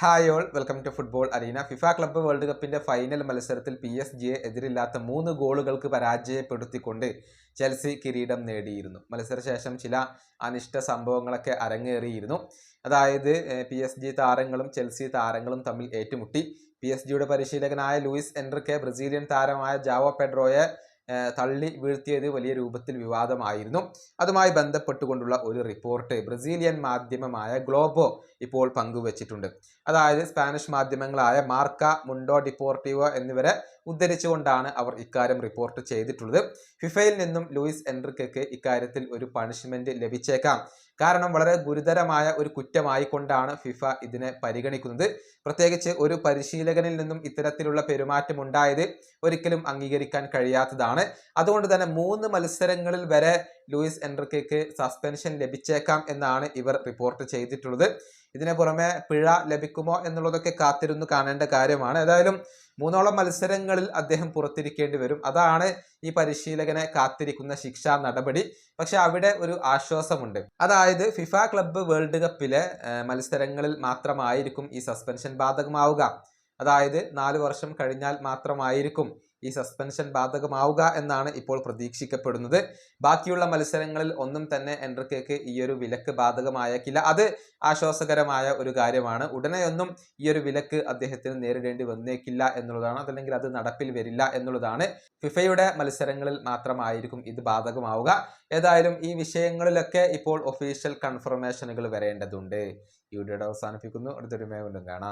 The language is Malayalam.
Hi all, welcome to football arena. FIFA club world കപ്പിന്റെ ഫൈനൽ മത്സരത്തിൽ PSG എതിരില്ലാത്ത 3 ഗോളുകൾക്ക് പരാജയപ്പെടുത്തിക്കൊണ്ട് ചെൽസി കിരീടം നേടിയിരുന്നു. മത്സരശേഷം ചില അനിഷ്ട സംഭവങ്ങളൊക്കെ അരങ്ങേറിയിരുന്നു. അതായത് PSG താരങ്ങളും ചെൽസി താരങ്ങളും തമ്മിൽ ഏറ്റുമുട്ടി. PSG പരിശീലകനായ ലൂയിസ് എൻറിക്കെ ബ്രസീലിയൻ താരമായ ജാവോ പെഡ്രോയെ തള്ളി വീഴ്ത്തിയത് വലിയ രൂപത്തിൽ വിവാദമായിരുന്നു. അതുമായി ബന്ധപ്പെട്ടുകൊണ്ടുള്ള ഒരു റിപ്പോർട്ട് ബ്രസീലിയൻ മാധ്യമമായ ഗ്ലോബോ ഇപ്പോൾ പങ്കുവച്ചിട്ടുണ്ട്. അതായത് സ്പാനിഷ് മാധ്യമങ്ങളായ മാർക്ക, മുണ്ടോ ഡിപ്പോർട്ടീവോ എന്നിവരെ ഉദ്ധരിച്ചുകൊണ്ടാണ് അവർ ഇക്കാര്യം റിപ്പോർട്ട് ചെയ്തിട്ടുള്ളത്. ഫിഫയിൽ നിന്നും ലൂയിസ് എൻറിക്കയ്ക്ക് ഇക്കാര്യത്തിൽ ഒരു പണിഷ്മെന്റ് ലഭിച്ചേക്കാം. കാരണം വളരെ ഗുരുതരമായ ഒരു കുറ്റമായിക്കൊണ്ടാണ് ഫിഫ ഇതിനെ പരിഗണിക്കുന്നത്. പ്രത്യേകിച്ച് ഒരു പരിശീലകനിൽ നിന്നും ഇത്തരത്തിലുള്ള പെരുമാറ്റം ഉണ്ടായത് ഒരിക്കലും അംഗീകരിക്കാൻ കഴിയാത്തതാണ്. അതുകൊണ്ട് തന്നെ 3 മത്സരങ്ങളിൽ വരെ ലൂയിസ് എൻറിക്കയ്ക്ക് സസ്പെൻഷൻ ലഭിച്ചേക്കാം എന്നാണ് ഇവർ റിപ്പോർട്ട് ചെയ്തിട്ടുള്ളത്. ഇതിന് പുറമെ പിഴ ലഭിക്കുമോ എന്നുള്ളതൊക്കെ കാത്തിരുന്നു കാണേണ്ട കാര്യമാണ്. ഏതായാലും 3ഓളം മത്സരങ്ങളിൽ അദ്ദേഹം പുറത്തിരിക്കേണ്ടി വരും. അതാണ് ഈ പരിശീലകനെ കാത്തിരിക്കുന്ന ശിക്ഷാ നടപടി. പക്ഷെ അവിടെ ഒരു ആശ്വാസമുണ്ട്. അതായത് ഫിഫ ക്ലബ്ബ് വേൾഡ് കപ്പിലെ മത്സരങ്ങളിൽ മാത്രമായിരിക്കും ഈ സസ്പെൻഷൻ ബാധകമാവുക. അതായത് 4 വർഷം കഴിഞ്ഞാൽ മാത്രമായിരിക്കും ഈ സസ്പെൻഷൻ ബാധകമാവുക എന്നാണ് ഇപ്പോൾ പ്രതീക്ഷിക്കപ്പെടുന്നത്. ബാക്കിയുള്ള മത്സരങ്ങളിൽ ഒന്നും തന്നെ എൻറിക്കയ്ക്ക് ഈ ഒരു വിലക്ക് ബാധകമായേക്കില്ല. അത് ആശ്വാസകരമായ ഒരു കാര്യമാണ്. ഉടനെയൊന്നും ഈ ഒരു വിലക്ക് അദ്ദേഹത്തിന് നേരിടേണ്ടി വന്നേക്കില്ല എന്നുള്ളതാണ്. അതല്ലെങ്കിൽ അത് നടപ്പിൽ വരില്ല എന്നുള്ളതാണ്. ഫിഫയുടെ മത്സരങ്ങളിൽ മാത്രമായിരിക്കും ഇത് ബാധകമാവുക. ഏതായാലും ഈ വിഷയങ്ങളിലൊക്കെ ഇപ്പോൾ ഒഫീഷ്യൽ കൺഫർമേഷനുകൾ വരേണ്ടതുണ്ട്. ഈ വീഡിയോയുടെ അവസാനിപ്പിക്കുന്നു. അടുത്തൊരു വീണ്ടും കാണാം.